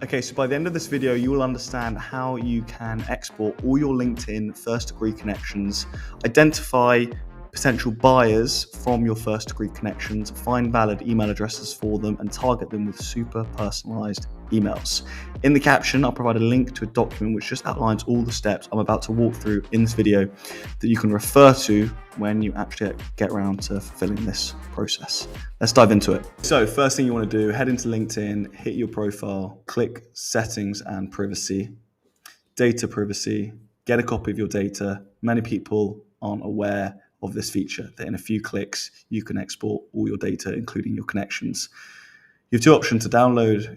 Okay, so by the end of this video, you will understand how you can export all your LinkedIn first degree connections, identify potential buyers from your first degree connections, find valid email addresses for them, and target them with super personalized emails. In the caption, I'll provide a link to a document which just outlines all the steps I'm about to walk through in this video that you can refer to when you actually get around to fulfilling this process. Let's dive into it. So first thing you want to do, head into LinkedIn, hit your profile, click settings and privacy, data privacy, get a copy of your data. Many people aren't aware of this feature, that in a few clicks, you can export all your data, including your connections. You have two options: to download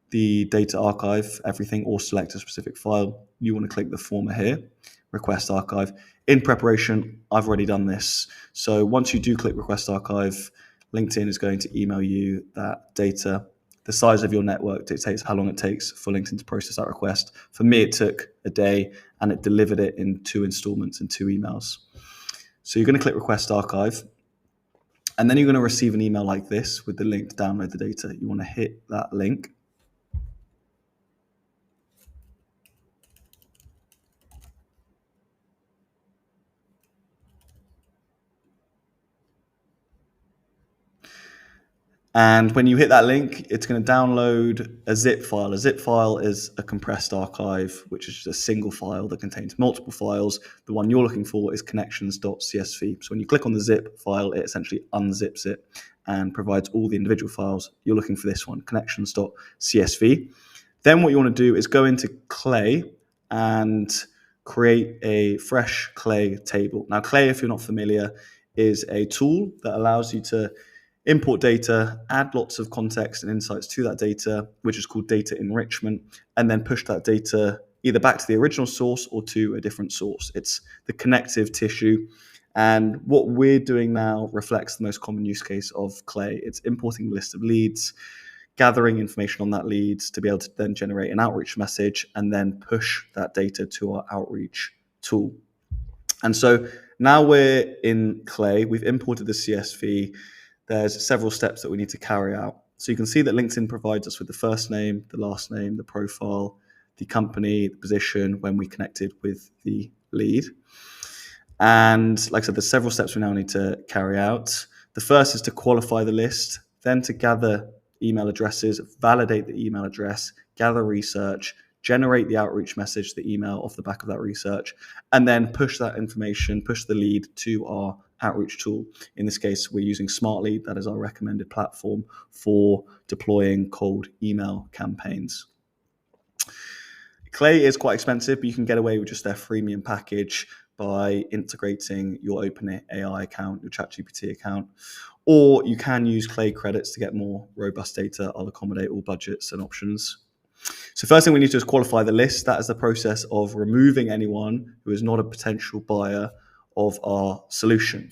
the data archive, everything, or select a specific file. You want to click the former here, request archive. In preparation, I've already done this. So once you do click request archive, LinkedIn is going to email you that data. The size of your network dictates how long it takes for LinkedIn to process that request. For me, it took a day and it delivered it in 2 installments in 2 emails. So you're going to click request archive, and then you're going to receive an email like this with the link to download the data. You want to hit that link. And when you hit that link, it's going to download a zip file. A zip file is a compressed archive, which is just a single file that contains multiple files. The one you're looking for is connections.csv. So when you click on the zip file, it essentially unzips it and provides all the individual files. You're looking for this one, connections.csv. Then what you want to do is go into Clay and create a fresh Clay table. Now, Clay, if you're not familiar, is a tool that allows you to import data, add lots of context and insights to that data, which is called data enrichment, and then push that data either back to the original source or to a different source. It's the connective tissue. And what we're doing now reflects the most common use case of Clay. It's importing a list of leads, gathering information on that leads to be able to then generate an outreach message and then push that data to our outreach tool. And so now we're in Clay, we've imported the CSV. There's several steps that we need to carry out. So you can see that LinkedIn provides us with the first name, the last name, the profile, the company, the position when we connected with the lead. And like I said, there's several steps we now need to carry out. The first is to qualify the list, then to gather email addresses, validate the email address, gather research, generate the outreach message, the email off the back of that research, and then push that information, push the lead to our outreach tool. In this case, we're using Smartlead. That is our recommended platform for deploying cold email campaigns. Clay is quite expensive, but you can get away with just their freemium package by integrating your OpenAI account, your ChatGPT account, or you can use Clay credits to get more robust data. I'll accommodate all budgets and options. So first thing we need to do is qualify the list. That is the process of removing anyone who is not a potential buyer of our solution.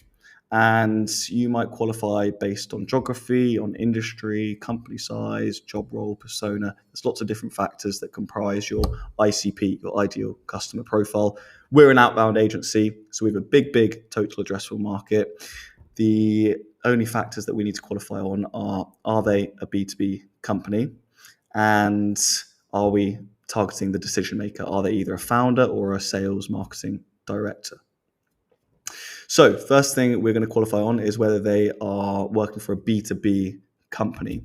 And you might qualify based on geography, on industry, company size, job role, persona. There's lots of different factors that comprise your ICP, your ideal customer profile. We're an outbound agency, so we have a big total addressable market. The only factors that we need to qualify on are they a B2B company? And are we targeting the decision maker? Are they either a founder or a sales marketing director? So first thing we're going to qualify on is whether they are working for a B2B company.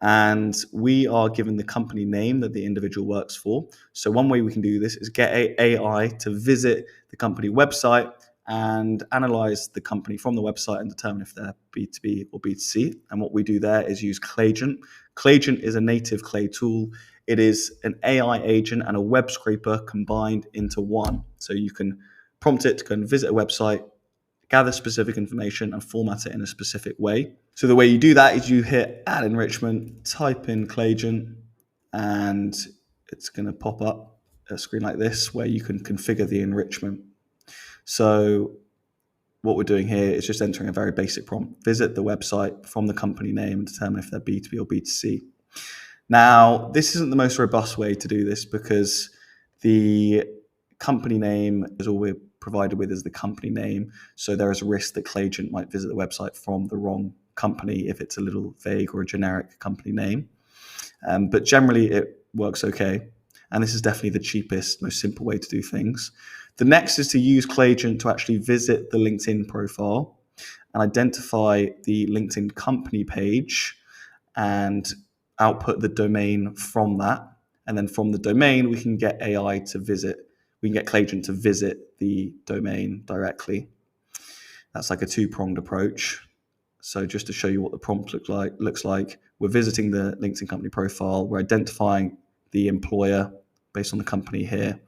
And we are given the company name that the individual works for. So one way we can do this is get AI to visit the company website and analyze the company from the website and determine if they're B2B or B2C. And what we do there is use Claygent. Claygent is a native Clay tool. It is an AI agent and a web scraper combined into one. So you can prompt it to go and visit a website, gather specific information and format it in a specific way. So the way you do that is you hit add enrichment, type in Claygent, and it's going to pop up a screen like this where you can configure the enrichment. So what we're doing here is just entering a very basic prompt. Visit the website from the company name and determine if they're B2B or B2C. Now, this isn't the most robust way to do this because the company name is all we're provided with is the company name. So there is a risk that Claygent might visit the website from the wrong company if it's a little vague or a generic company name. But generally, it works okay. And this is definitely the cheapest, most simple way to do things. The next is to use Claygent to actually visit the LinkedIn profile and identify the LinkedIn company page and output the domain from that. And then from the domain, we can get we can get Claygent to visit the domain directly. That's like a two-pronged approach. So just to show you what the prompt looks like, we're visiting the LinkedIn company profile, we're identifying the employer based on the company here,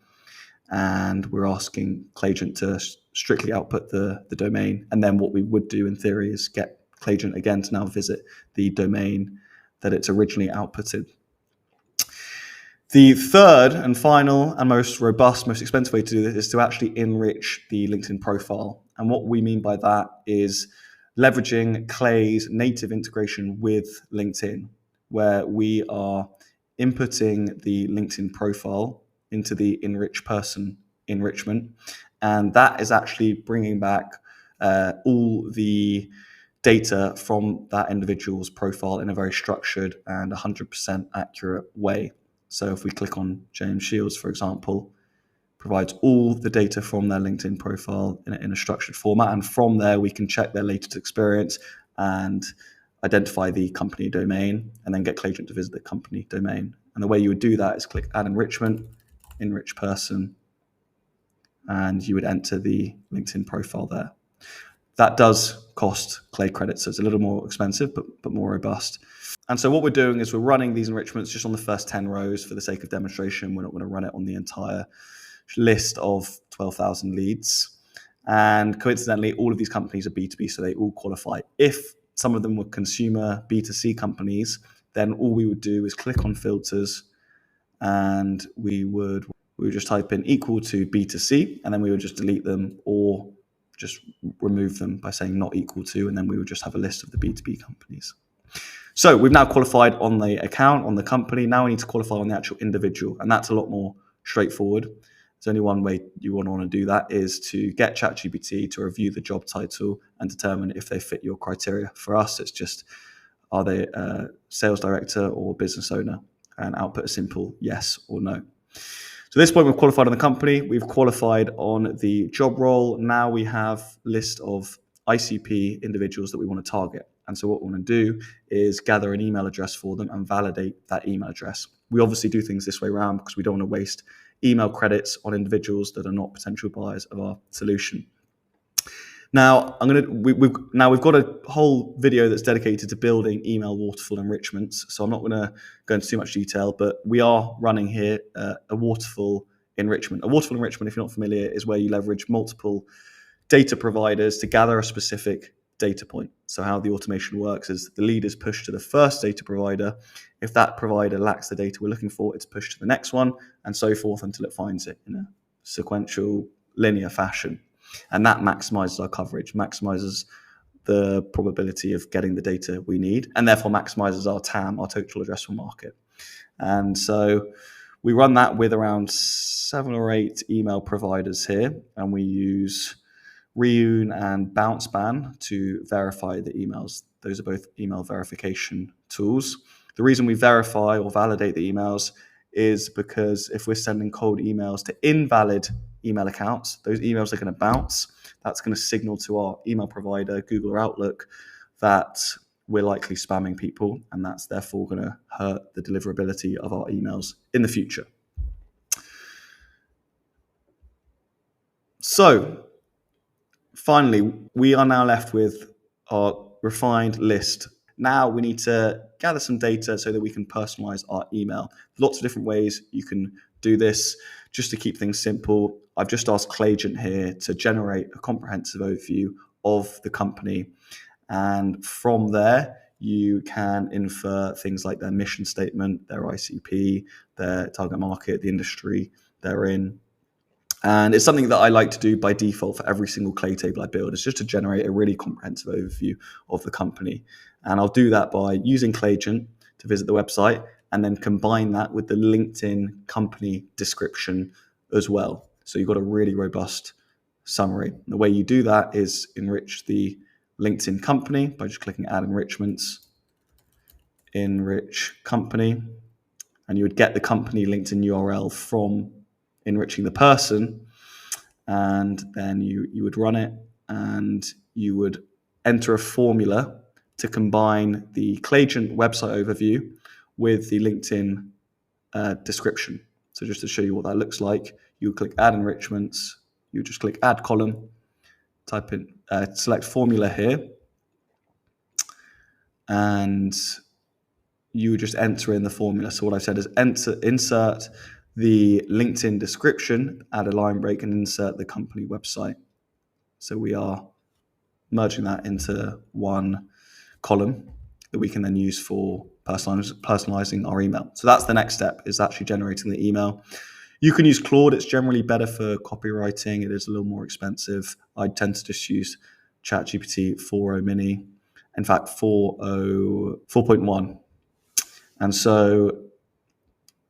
and we're asking Claygent to strictly output the domain. And then what we would do in theory is get Claygent again to now visit the domain that it's originally outputted. The third and final and most robust, most expensive way to do this is to actually enrich the LinkedIn profile. And what we mean by that is leveraging Clay's native integration with LinkedIn, where we are inputting the LinkedIn profile into the enrich person enrichment. And that is actually bringing back all the data from that individual's profile in a very structured and 100% accurate way. So if we click on James Shields, for example, provides all the data from their LinkedIn profile in a structured format. And from there, we can check their latest experience and identify the company domain and then get Claygent to visit the company domain. And the way you would do that is click Add Enrichment, Enrich Person, and you would enter the LinkedIn profile there. That does cost Clay credits, so it's a little more expensive, but more robust. And so what we're doing is we're running these enrichments just on the first 10 rows for the sake of demonstration. We're not going to run it on the entire list of 12,000 leads. And coincidentally, all of these companies are B2B, so they all qualify. If some of them were consumer B2C companies, then all we would do is click on filters and we would just type in equal to B2C, and then we would just delete them or just remove them by saying not equal to, and then we would just have a list of the B2B companies. So we've now qualified on the account, on the company. Now we need to qualify on the actual individual, and that's a lot more straightforward. There's only one way you want to do that is to get ChatGPT to review the job title and determine if they fit your criteria. For us, it's just, are they a sales director or business owner? And output a simple yes or no. So at this point, we've qualified on the company. We've qualified on the job role. Now we have a list of ICP individuals that we want to target. And so what we want to do is gather an email address for them and validate that email address. We obviously do things this way around because we don't want to waste email credits on individuals that are not potential buyers of our solution. Now we've got a whole video that's dedicated to building email waterfall enrichments. So I'm not going to go into too much detail, but we are running here a waterfall enrichment. A waterfall enrichment, if you're not familiar, is where you leverage multiple data providers to gather a specific data point. So how the automation works is the lead is pushed to the first data provider. If that provider lacks the data we're looking for, it's pushed to the next one, and so forth until it finds it in a sequential, linear fashion. And that maximizes our coverage, maximizes the probability of getting the data we need, and therefore maximizes our TAM, our total addressable market. And so we run that with around 7 or 8 email providers here, and we use Reune and BounceBan to verify the emails. Those are both email verification tools. The reason we verify or validate the emails is because if we're sending cold emails to invalid email accounts, those emails are going to bounce. That's going to signal to our email provider, Google or Outlook, that we're likely spamming people, and that's therefore going to hurt the deliverability of our emails in the future. So finally, we are now left with our refined list. Now we need to gather some data so that we can personalize our email. Lots of different ways you can do this. Just to keep things simple, I've just asked Claygent here to generate a comprehensive overview of the company. And from there, you can infer things like their mission statement, their ICP, their target market, the industry they're in. And it's something that I like to do by default for every single Clay table I build. It's just to generate a really comprehensive overview of the company. And I'll do that by using Claygent to visit the website and then combine that with the LinkedIn company description as well. So you've got a really robust summary. And the way you do that is enrich the LinkedIn company by just clicking Add Enrichments, Enrich Company, and you would get the company LinkedIn URL from enriching the person, and then you would run it, and you would enter a formula to combine the Claygent website overview with the LinkedIn description. So just to show you what that looks like, you click Add Enrichments, you just click Add Column, type in, select Formula here, and you would just enter in the formula. So what I've said is insert the LinkedIn description, add a line break, and insert the company website. So we are merging that into one column that we can then use for personalizing our email. So that's the next step, is actually generating the email. You can use Claude. It's generally better for copywriting. It is a little more expensive. I tend to just use ChatGPT 4.0 mini. In fact, 4.1. And so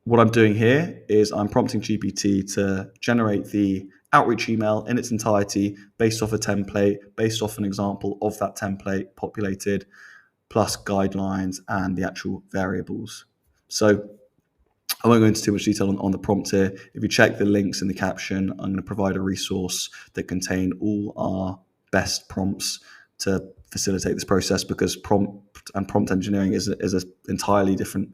what I'm doing here is I'm prompting GPT to generate the outreach email in its entirety based off a template, based off an example of that template populated, plus guidelines and the actual variables. So I won't go into too much detail on the prompt here. If you check the links in the caption, I'm going to provide a resource that contain all our best prompts to facilitate this process, because prompt engineering is an entirely different.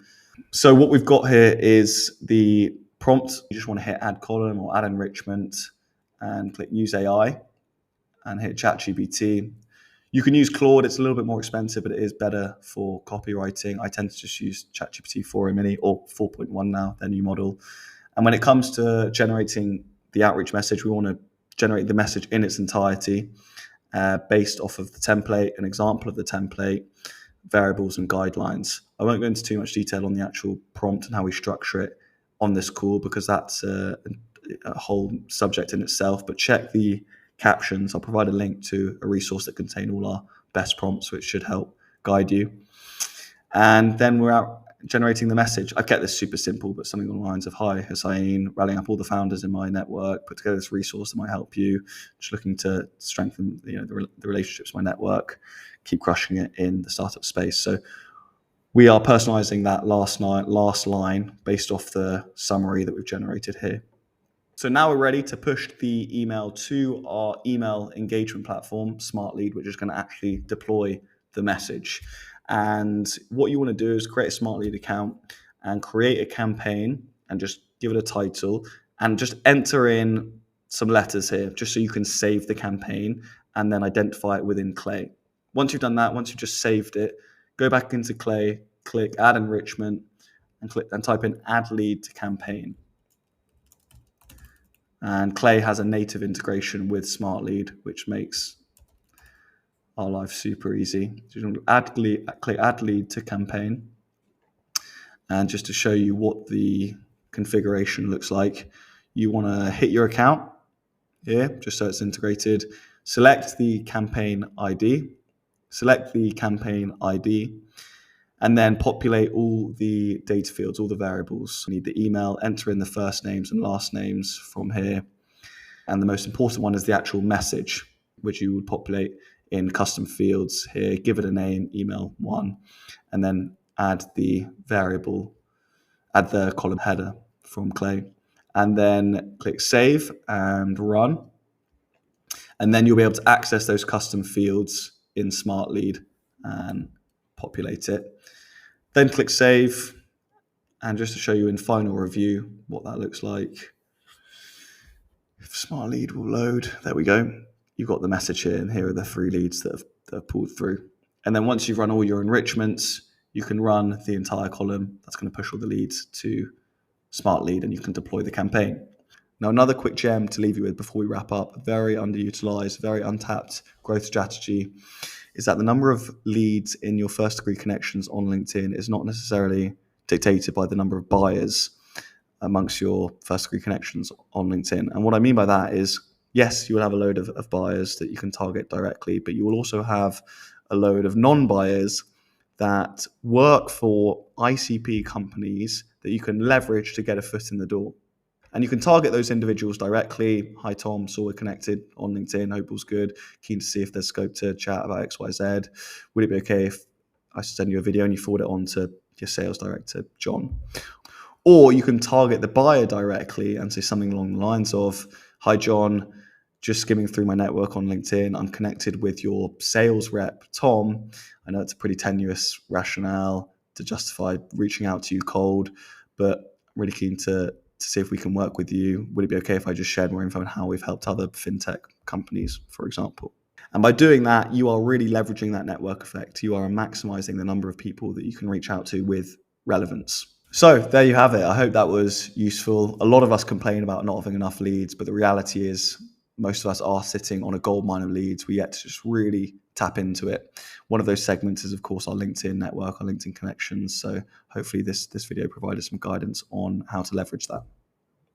So what we've got here is the prompt. You just want to hit Add Column or Add Enrichment and click Use AI and hit ChatGPT. You can use Claude. It's a little bit more expensive, but it is better for copywriting. I tend to just use ChatGPT 4.0 mini or 4.1 now, their new model. And when it comes to generating the outreach message, we want to generate the message in its entirety based off of the template, an example of the template, variables and guidelines. I won't go into too much detail on the actual prompt and how we structure it on this call, because that's a whole subject in itself. But check the captions. I'll provide a link to a resource that contains all our best prompts, which should help guide you. And then we're out generating the message. I've kept this super simple, but something along the lines of, hi, Hussein, rallying up all the founders in my network, put together this resource that might help you. Just looking to strengthen the relationships in my network, keep crushing it in the startup space. So we are personalizing that last line based off the summary that we've generated here. So now we're ready to push the email to our email engagement platform, Smartlead, which is going to actually deploy the message. And what you want to do is create a Smartlead account and create a campaign and just give it a title and just enter in some letters here, just so you can save the campaign and then identify it within Clay. Once you've done that, once you've just saved it, go back into Clay, click Add Enrichment, and type in Add Lead to Campaign. And Clay has a native integration with Smartlead, which makes our life super easy. So you want to click Add Lead to Campaign. And just to show you what the configuration looks like, you want to hit your account here, just so it's integrated. Select the campaign ID. And then populate all the data fields, all the variables. You need the email, enter in the first names and last names from here. And the most important one is the actual message, which you would populate in custom fields here. Give it a name, email 1, and then add the variable, add the column header from Clay. And then click Save and Run. And then you'll be able to access those custom fields in Smartlead and populate it. Then click Save, and just to show you in final review what that looks like, if Smartlead will load, there we go. You've got the message here, and here are the 3 leads that have pulled through. And then once you've run all your enrichments, you can run the entire column. That's going to push all the leads to Smartlead, and you can deploy the campaign. Now, another quick gem to leave you with before we wrap up, very underutilized, very untapped growth strategy, is that the number of leads in your first degree connections on LinkedIn is not necessarily dictated by the number of buyers amongst your first degree connections on LinkedIn. And what I mean by that is, yes, you will have a load of buyers that you can target directly, but you will also have a load of non-buyers that work for ICP companies that you can leverage to get a foot in the door. And you can target those individuals directly. Hi, Tom, saw we're connected on LinkedIn. Hope all's good. Keen to see if there's scope to chat about XYZ. Would it be okay if I send you a video and you forward it on to your sales director, John? Or you can target the buyer directly and say something along the lines of, "Hi, John, just skimming through my network on LinkedIn. I'm connected with your sales rep, Tom. I know it's a pretty tenuous rationale to justify reaching out to you cold, but I'm really keen to see if we can work with you. Would it be okay if I just shared more info on how we've helped other fintech companies, for example?" And by doing that, you are really leveraging that network effect. You are maximizing the number of people that you can reach out to with relevance. So there you have it. I hope that was useful. A lot of us complain about not having enough leads, but the reality is most of us are sitting on a gold mine of leads. We yet to just really tap into it. One of those segments is, of course, our LinkedIn network, our LinkedIn connections. So hopefully this video provided some guidance on how to leverage that.